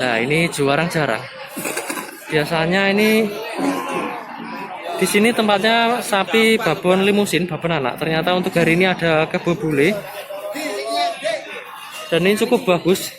Nah, ini jarang-jarang. Biasanya ini di sini tempatnya sapi babon limusin, babon anak. Ternyata untuk hari ini ada kebo bule. Dan ini cukup bagus.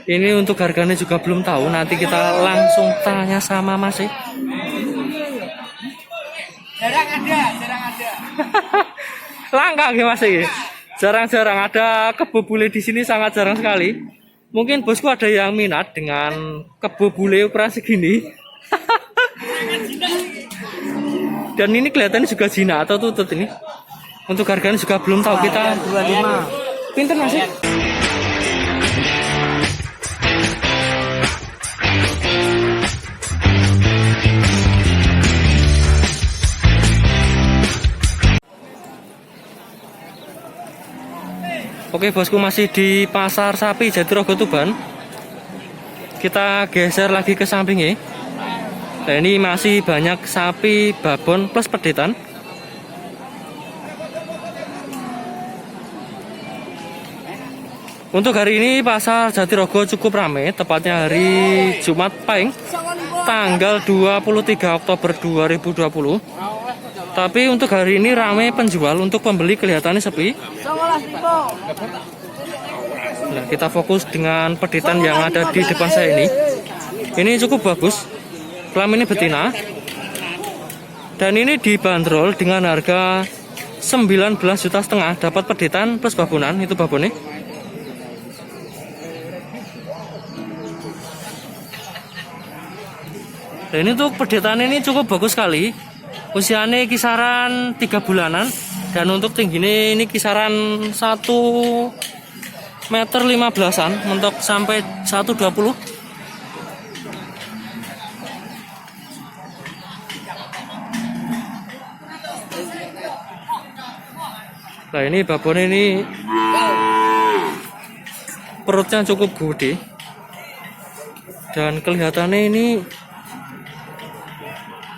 Ini untuk harganya juga belum tahu. Nanti kita langsung tanya sama Mas. Jarang ada. Langka ya Mas. Jarang-jarang ada kebo bule di sini, sangat jarang sekali. Mungkin bosku ada yang minat dengan kebo bule ukuran segini. Dan ini kelihatannya juga jina atau tutut ini. Untuk harganya juga belum tahu, kita 25. pinter masih. Oke bosku, masih di pasar sapi Jatirogo Tuban. Kita geser lagi ke sampingnya. Nah, ini masih banyak sapi babon plus pedetan. Untuk hari ini pasar Jatirogo cukup ramai, tepatnya hari Jumat Pahing, tanggal 23 Oktober 2020. Tapi untuk hari ini ramai penjual, untuk pembeli kelihatannya sepi. Nah, kita fokus dengan pedetan yang ada di depan saya ini. Ini cukup bagus. Kelaminnya betina. Dan ini dibanderol dengan harga 19,5 juta dapat pedetan plus babonan, itu babonnya. Dan ini untuk pedetan ini cukup bagus sekali. Usianya kisaran 3 bulanan. Dan untuk tingginya ini kisaran 1,15 meter, mentok sampai 1,20. Nah, ini babon ini perutnya cukup gede. Dan kelihatannya ini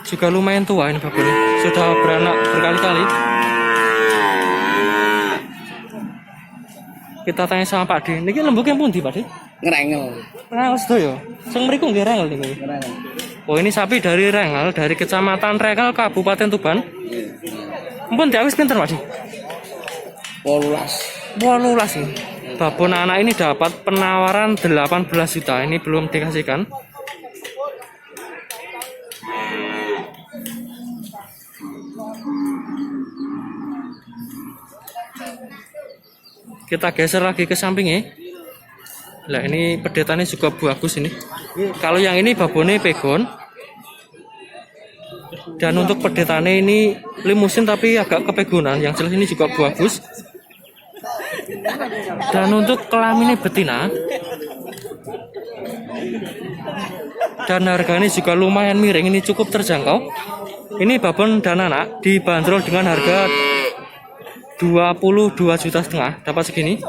juga lumayan tua ini babonnya. Sudah beranak berkali-kali. Kita tanya sama Pak D. Niki lembuknya pundi Pak D? Ngerengel. Rengel sedoyo. Sing mriku nggih Rengel niki. Ngerengel. Oh, ini sapi dari Rengel, dari Kecamatan Rengel, Kabupaten Tuban. Mpun diawis pinten Pak D? 18 ini. Babon anak ini dapat penawaran 18 juta. Ini belum dikasihkan. Kita geser lagi ke sampingnya. Nah, ini pedetannya juga bagus ini. Kalau yang ini babonnya pegon. Dan untuk pedetannya ini limusin tapi agak kepegonan. Yang jelas ini juga bagus. Dan untuk kelaminnya betina. Dan harganya juga lumayan miring. Ini cukup terjangkau. Ini babon dan anak dibanderol dengan harga 22,5 juta dapat segini.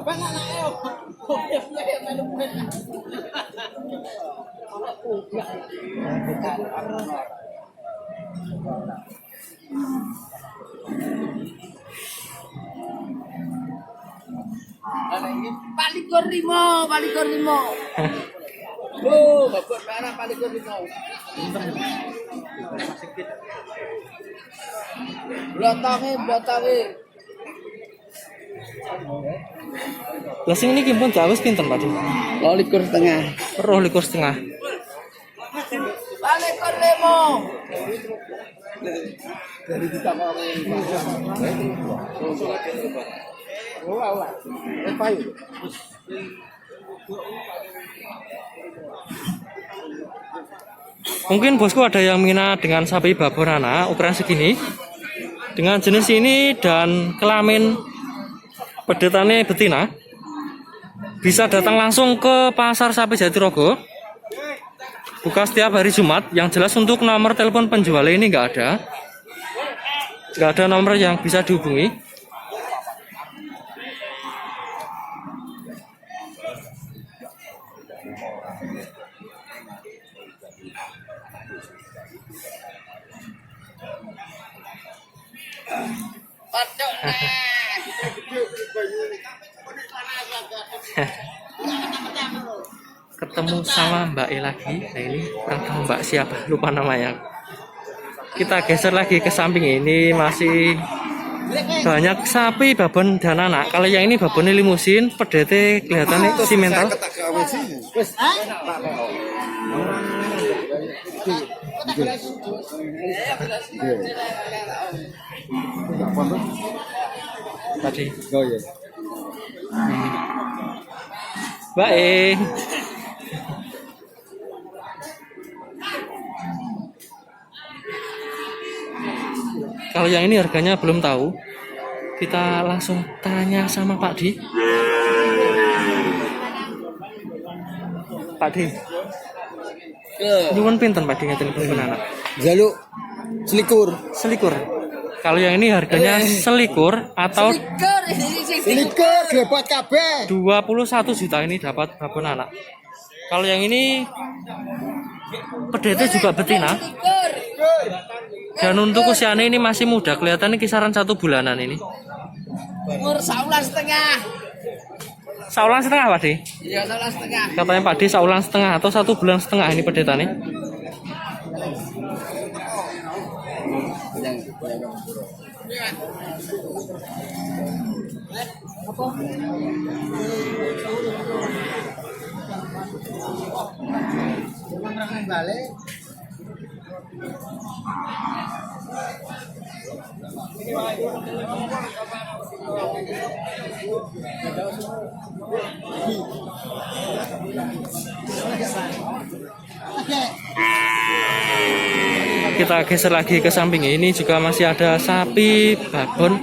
Palikur limo. Oh, babon merah palikur limo. Blatange. Lah sing niki pun jawes pinten Pak? 2,5. 2,5. Palikur limo. Dari kita Mungkin bosku ada yang minat dengan sapi babon anak ukuran segini, dengan jenis ini dan kelamin pedetannya betina, bisa datang langsung ke pasar sapi Jatirogo. Buka setiap hari Jumat. Yang jelas untuk nomor telepon penjual ini nggak ada nomor yang bisa dihubungi. Ketemu sama sama Mbak E lagi. Nah ini kurang tahu Mbak siapa, lupa namanya. Kita geser lagi ke samping, ini masih banyak sapi babon dan anak. Kalau yang ini babonnya limusin, pedete kelihatannya simental. Tadi. Oh iya. Mbak E. Kalau yang ini harganya belum tahu. Kita langsung tanya sama Pak Di. Pak Di. Nyuwun pinten Pak Di ngeten pun anak. Jaluk selikur. Selikur. Kalau yang ini harganya selikur atau Selikur dapat kabeh. 21 juta ini dapat babon anak. Kalau yang ini pedete juga betina. Dan untuk usianya ini masih muda, kelihatannya kisaran 1 bulanan ini. Umur 1,5. Saulan setengah Pak Di? Iya, 1,5. Katanya Pak Di saulan setengah atau 1 bulan setengah ini pedetannya. Kita geser lagi ke samping, ini juga masih ada sapi babon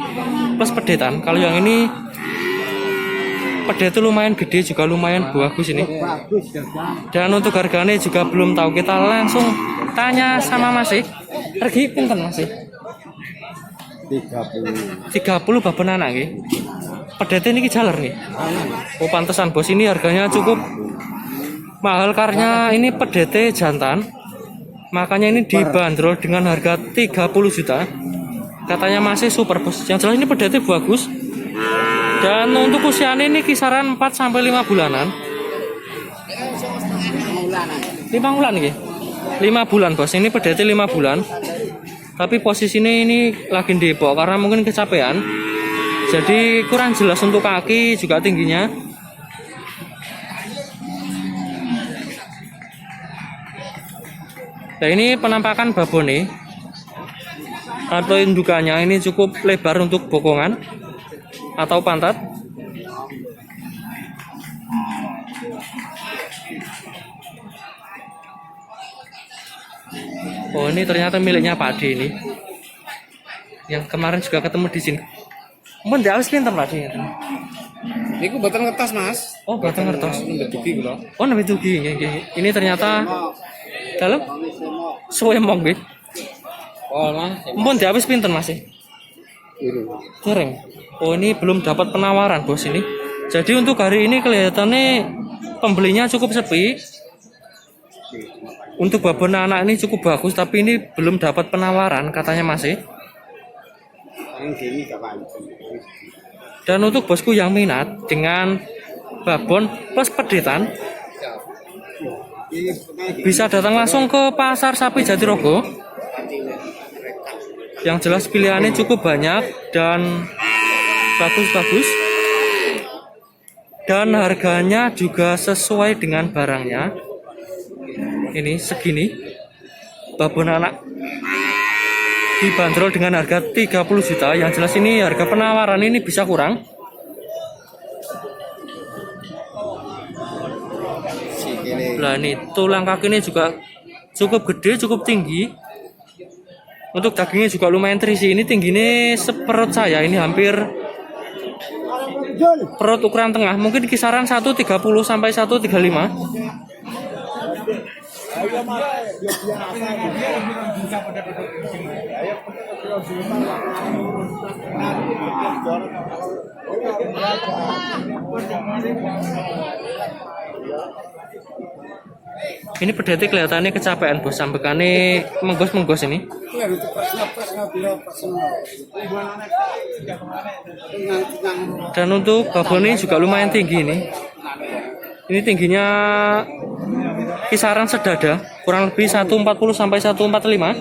plus pedetan. Kalau yang ini pedete lumayan gede, juga lumayan bagus ini. Dan untuk harganya juga belum tahu, kita langsung tanya sama Mas. Pergi pinten Mas? 30 babon anak nggih. Pedete niki jaler nih. Oh pantesan bos, ini harganya cukup mahal karena ini pedete jantan. Makanya ini dibanderol dengan harga 30 juta. Katanya masih super bos. Yang jelas ini pedete bagus. Dan untuk usianya ini kisaran 4 sampai 5 bulanan. 5 bulan nih. 5 bulan bos. Ini pedete 5 bulan. Tapi posisinya ini lagi di Depok karena mungkin kecapean. Jadi kurang jelas untuk kaki juga tingginya. Nah ini penampakan babone atau indukannya ini cukup lebar untuk bokongan atau pantat. Oh ini ternyata miliknya Pak Ade ini, yang kemarin juga ketemu di sini. Mun ndak wis pinten Pak Ade? Niku mboten ngetos, Mas. Oh, mboten ngertos. Ngedugi kula. Oh, nembe dugi nggih. Ini ternyata dalam suwe mong nggih. Oh, Mas. Mun ndak wis pinten Mas? Kering. Oh, ini belum dapat penawaran bos ini. Jadi untuk hari ini kelihatannya pembelinya cukup sepi. Untuk babon anak ini cukup bagus, tapi ini belum dapat penawaran katanya masih. Dan untuk bosku yang minat dengan babon plus pedetan, bisa datang langsung ke Pasar Sapi Jatirogo. Yang jelas pilihannya cukup banyak dan bagus-bagus. Dan harganya juga sesuai dengan barangnya. Ini segini babon anak dibanderol dengan harga 30 juta. Yang jelas ini harga penawaran ini bisa kurang. Nah ini tulang kaki ini juga cukup gede, cukup tinggi. Untuk dagingnya juga lumayan terisi. Ini tingginya seperut saya, ini hampir perut ukuran tengah, mungkin kisaran 130 sampai 135. Ini pedete kelihatannya kecapean bos, sambekannya menggos-menggos ini. Dan untuk babonnya juga lumayan tinggi ini. Ini tingginya kisaran sedada, kurang lebih 140 sampai 145.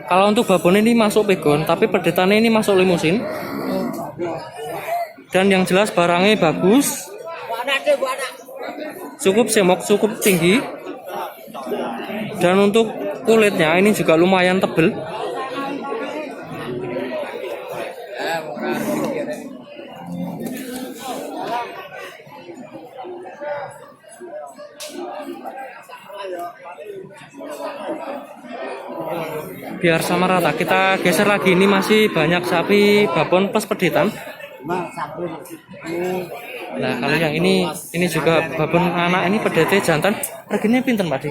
Kalau untuk babon ini masuk pegon, tapi pedetannya ini masuk limusin. Dan yang jelas barangnya bagus, cukup semok, cukup tinggi. Dan untuk kulitnya ini juga lumayan tebel. Biar sama rata, kita geser lagi. Ini masih banyak sapi babon plus pedetan. Nah, kalau yang ini juga babon anak, ini pedete jantan. Harganya pinten Pak Di?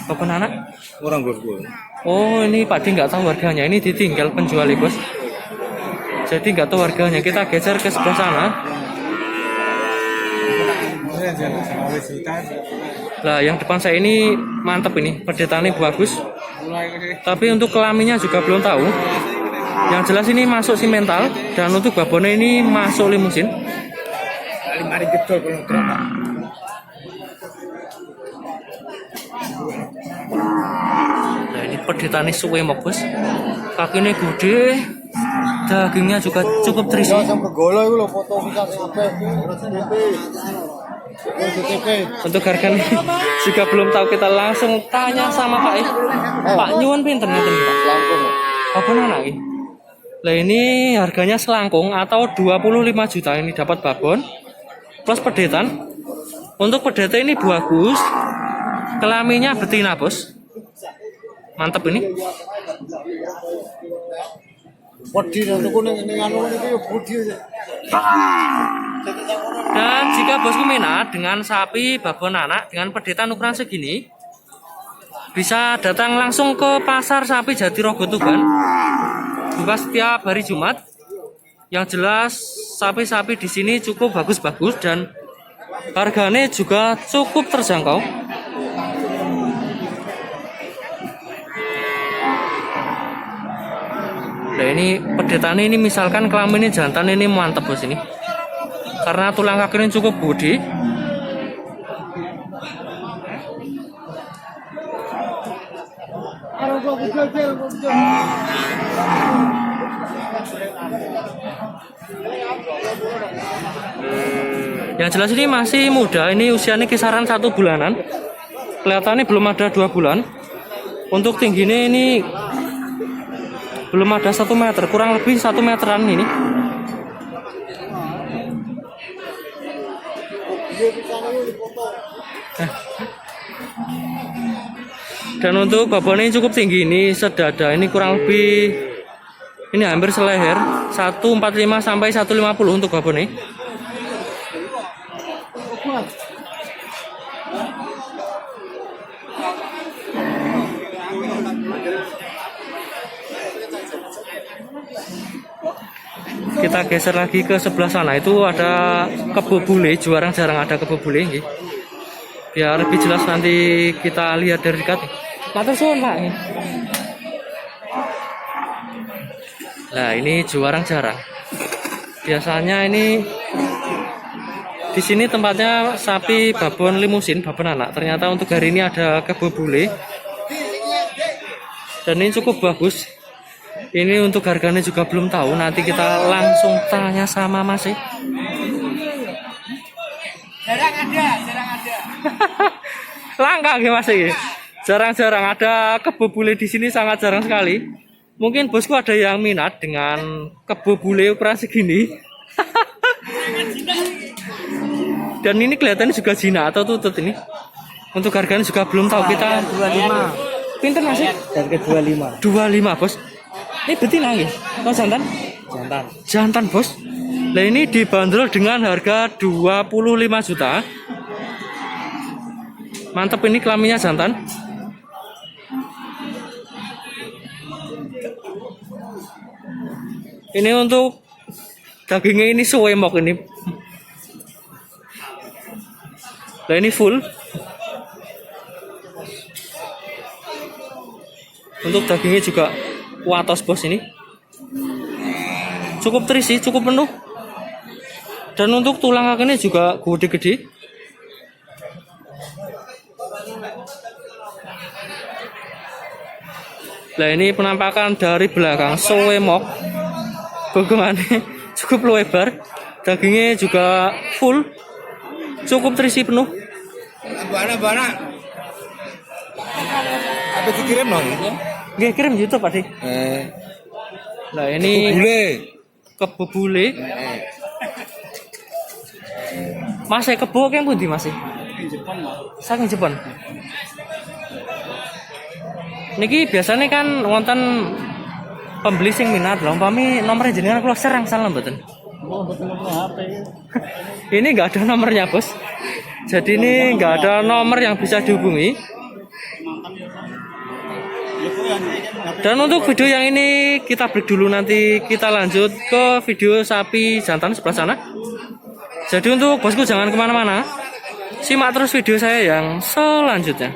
Babon anak? Orang bosku. Oh, ini Pak Di nggak tahu harganya. Ini ditinggal penjual bos. Jadi nggak tahu harganya. Kita geser ke sebelah sana. Lah, yang depan saya ini mantep ini, pedetannya bagus. Tapi untuk kelaminnya juga belum tahu. Yang jelas ini masuk simental, dan untuk babonnya ini masuk limusin. Nah, ini pedetannya suwe mok bos. Kakinya gede, dagingnya juga cukup terisi. Untuk harganya juga belum tahu, kita langsung tanya sama Pak. Pak nyuwun pinten ngeten Pak? Babon anak ini. Lah ini harganya selangkung atau 25 juta ini dapat babon plus pedetan. Untuk pedeta ini bagus. Kelaminnya betina, Bos. Mantap ini. Dan jika bosku minat dengan sapi babon anak dengan pedetan ukuran segini, bisa datang langsung ke pasar sapi Jatirogo Tuban. Buka setiap hari Jumat. Yang jelas sapi-sapi di sini cukup bagus-bagus dan harganya juga cukup terjangkau. Nah ini pedetannya ini misalkan kelaminnya jantan ini mantap bos ini. Karena tulang kakinya cukup gede. Yang jelas ini masih muda, ini usianya kisaran 1 bulanan. Kelihatannya belum ada 2 bulan. Untuk tingginya ini belum ada 1 meter, kurang lebih 1 meteran ini. Dan untuk babonnya cukup tinggi, ini sedada, ini kurang lebih, ini hampir seleher, 145 sampai 150 untuk babonnya. Kita geser lagi ke sebelah sana, itu ada kebo bule, jarang ada kebo bule nggih. Biar lebih jelas nanti kita lihat dari dekat. Matur suwun, Pak. Nah, ini jarang. Biasanya ini di sini tempatnya sapi babon limusin, babon anak. Ternyata untuk hari ini ada kebo bule. Dan ini cukup bagus. Ini untuk harganya juga belum tahu. Nanti kita langsung tanya sama Mas. Jarang ada. Langka nggih Mas iki. Jarang-jarang ada kebo bule di sini, sangat jarang sekali. Mungkin bosku ada yang minat dengan kebo bule ukuran segini. Dan ini kelihatannya juga jina atau tutut ini. Untuk harganya juga belum tahu, kita 25. Pinten Mas? Harga 25. 25, Bos. Ini betina nggih? Atau jantan? Jantan. Jantan, Bos. Nah, ini dibanderol dengan harga 25 juta. Mantap, ini kelaminnya jantan. Ini untuk dagingnya ini suwemok ini. Nah, ini full. Untuk dagingnya juga watos bos ini. Cukup terisi, cukup penuh. Dan untuk tulang kakinya juga gede-gede. Nah ini penampakan dari belakang soemok. Bogongannya cukup lebar, dagingnya juga full, cukup terisi penuh. Barang. Apa dikirim dong? Nggih, kirim YouTube Pak. Nah ini kebo bule. Mas kebo kene pundi Mas? Saking Jepang. Niki biasanya kan wonten pembeli sing minat lho, umpami nomor jenengan kula serang salah mboten. Ini enggak ada nomornya, Bos. Jadi ini enggak ada nomor yang bisa dihubungi. Dan untuk video yang ini kita break dulu, nanti kita lanjut ke video sapi jantan sebelah sana. Jadi untuk bosku jangan kemana-mana, simak terus video saya yang selanjutnya.